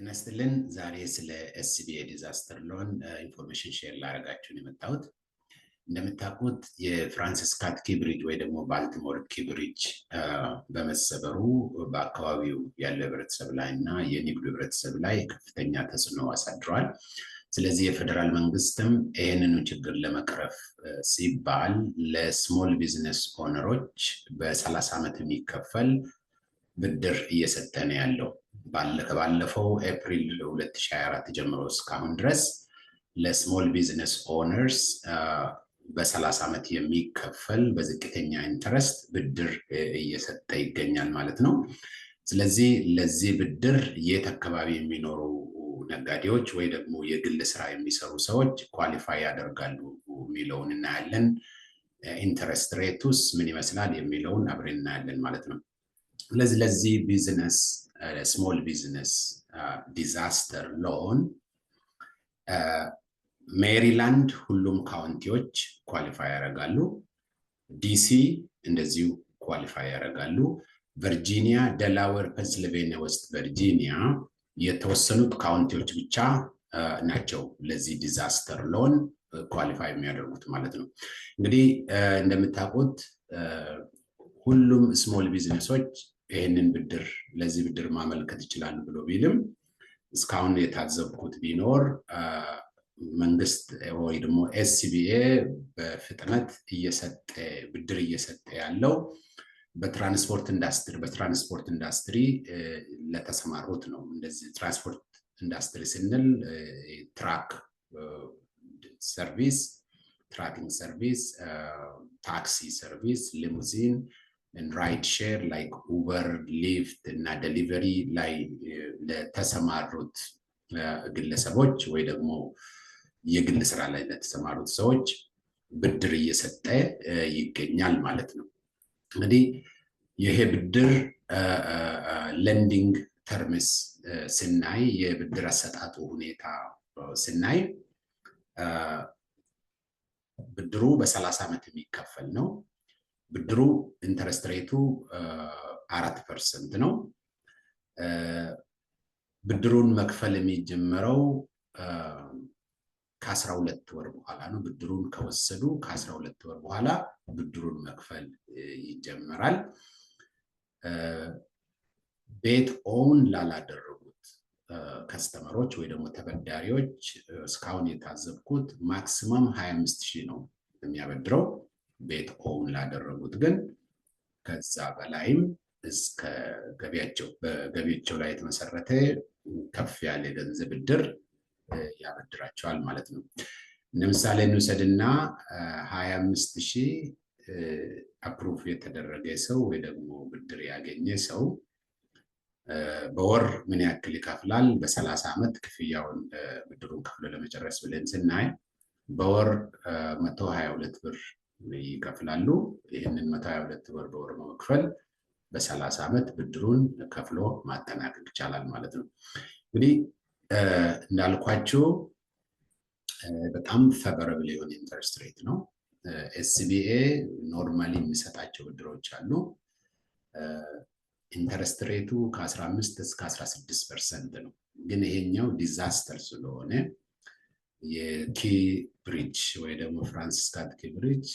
ጤናስጥልን ዛሬ ስለ ኤስቢኤ ዲዛስተር ሎን ኢንፎርሜሽን ሼር ላደርጋችሁ የመጣሁት። እንደምታውቁት የፍራንሲስ ስኮት ኪ ብሪጅ ወይ ደግሞ ባልቲሞር ኪ ብሪጅ በመሰበሩ በአካባቢው ያለ ህብረተሰብ ላይ እና የንግዱ ህብረተሰብ ላይ ከፍተኛ ተጽዕኖ አሳድሯል። ስለዚህ የፌደራል መንግስትም ይህንኑ ችግር ለመቅረፍ ሲባል ለስሞል ቢዝነስ ኦነሮች በ30 ዓመት የሚከፈል ብድር እየሰጠ ነው ያለው። ከባለፈው ኤፕሪል 2024 ጀምሮ እስካሁን ድረስ ለስሞል ቢዝነስ ኦነርስ በ30 ዓመት የሚከፈል በዝቅተኛ ኢንተረስት ብድር እየሰጠ ይገኛል ማለት ነው። ስለዚህ ለዚህ ብድር የት አካባቢ የሚኖሩ ነጋዴዎች ወይ ደግሞ የግል ስራ የሚሰሩ ሰዎች ኳሊፋይ ያደርጋሉ የሚለውን እናያለን። ኢንተረስት ሬቱስ ምን ይመስላል የሚለውን አብረን እናያለን ማለት ነው። ስለዚህ ለዚህ ቢዝነስ ስሞል ቢዝነስ ዲዛስተር ሎን ሜሪላንድ ሁሉም ካውንቲዎች ኳሊፋይ ያደርጋሉ። ዲሲ እንደዚሁ ኳሊፋይ ያደርጋሉ። ቨርጂኒያ፣ ዴላዌር፣ ፔንሲልቬኒያ፣ ዌስት ቨርጂኒያ የተወሰኑት ካውንቲዎች ብቻ ናቸው ለዚህ ዲዛስተር ሎን ኳሊፋይ የሚያደርጉት ማለት ነው። እንግዲህ እንደምታውቁት ሁሉም ስሞል ቢዝነሶች ይህንን ብድር ለዚህ ብድር ማመልከት ይችላሉ ብሎ ቢልም እስካሁን የታዘብኩት ቢኖር መንግስት ወይ ደግሞ ኤስቢኤ በፍጥነት ብድር እየሰጠ ያለው በትራንስፖርት ኢንዱስትሪ ለተሰማሩት ነው። እንደዚህ ትራንስፖርት ኢንዱስትሪ ስንል ትራክ ሰርቪስ፣ ትራኪንግ ሰርቪስ፣ ታክሲ ሰርቪስ፣ ሊሙዚን ራይድ ሼር ላይክ ኡበር፣ ሊፍት እና ዴሊቨሪ ላይ ለተሰማሩት ግለሰቦች ወይ ደግሞ የግል ስራ ላይ ለተሰማሩት ሰዎች ብድር እየሰጠ ይገኛል ማለት ነው። እንግዲህ ይሄ ብድር ሌንዲንግ ተርምስ ስናይ የብድር አሰጣጡ ሁኔታ ስናይ ብድሩ በ30 ዓመት የሚከፈል ነው። ብድሩ ኢንተረስት ሬቱ 4% ነው። ብድሩን መክፈል የሚጀምረው ከ12 ወር በኋላ ነው። ብድሩን ከወሰዱ ከ12 ወር በኋላ ብድሩን መክፈል ይጀምራል። ቤት ኦውን ላላደረጉት ከስተመሮች ወይ ደግሞ ተበዳሪዎች እስካሁን የታዘብኩት ማክሲመም 25,000 ነው የሚያበድረው። ቤት ኦውን ላደረጉት ግን ከዛ በላይም እስከ በገቢያቸው ላይ የተመሰረተ ከፍ ያለ የገንዘብ ብድር ያበድራቸዋል ማለት ነው። ለምሳሌ እንውሰድና 25,000 አፕሩቭ የተደረገ ሰው ወይ ደግሞ ብድር ያገኘ ሰው በወር ምን ያክል ይከፍላል? በ30 ዓመት ክፍያውን ብድሩን ከፍሎ ለመጨረስ ብለን ስናይ በወር 122 ብር ይከፍላሉ። ይህንን 122 ብር በወር መክፈል በ30 ዓመት ብድሩን ከፍሎ ማጠናቀቅ ይቻላል ማለት ነው። እንግዲህ እንዳልኳችሁ በጣም ፌቨራብል የሆነ ኢንተረስት ሬት ነው። ኤስቢኤ ኖርማሊ የሚሰጣቸው ብድሮች አሉ። ኢንተረስት ሬቱ ከ15 እስከ 16% ነው። ግን ይሄኛው ዲዛስተር ስለሆነ የኪ ብሪጅ ወይ ደግሞ ፍራንሲስ ስኮት ኪ ብሪጅ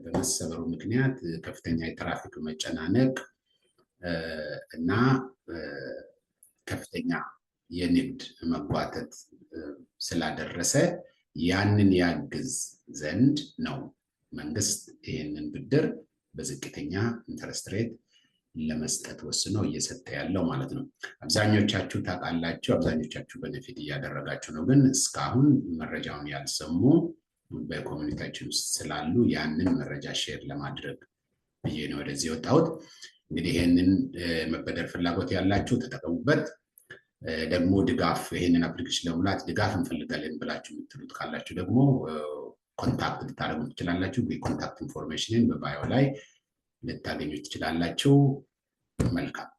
በመሰበሩ ምክንያት ከፍተኛ የትራፊክ መጨናነቅ እና ከፍተኛ የንግድ መጓተት ስላደረሰ ያንን ያግዝ ዘንድ ነው መንግስት ይህንን ብድር በዝቅተኛ ኢንተረስት ሬት ለመስጠት ወስኖ እየሰጠ ያለው ማለት ነው። አብዛኞቻችሁ ታውቃላችሁ፣ አብዛኞቻችሁ ቤኔፊት እያደረጋችሁ ነው። ግን እስካሁን መረጃውን ያልሰሙ በኮሚኒቲያችን ውስጥ ስላሉ ያንን መረጃ ሼር ለማድረግ ብዬ ነው ወደዚህ የወጣሁት። እንግዲህ ይህንን መበደር ፍላጎት ያላችሁ ተጠቀሙበት። ደግሞ ድጋፍ ይህንን አፕሊኬሽን ለመሙላት ድጋፍ እንፈልጋለን ብላችሁ የምትሉት ካላችሁ ደግሞ ኮንታክት ልታደርጉ ትችላላችሁ። የኮንታክት ኢንፎርሜሽንን በባዮ ላይ ልታገኙ ትችላላችሁ። መልካም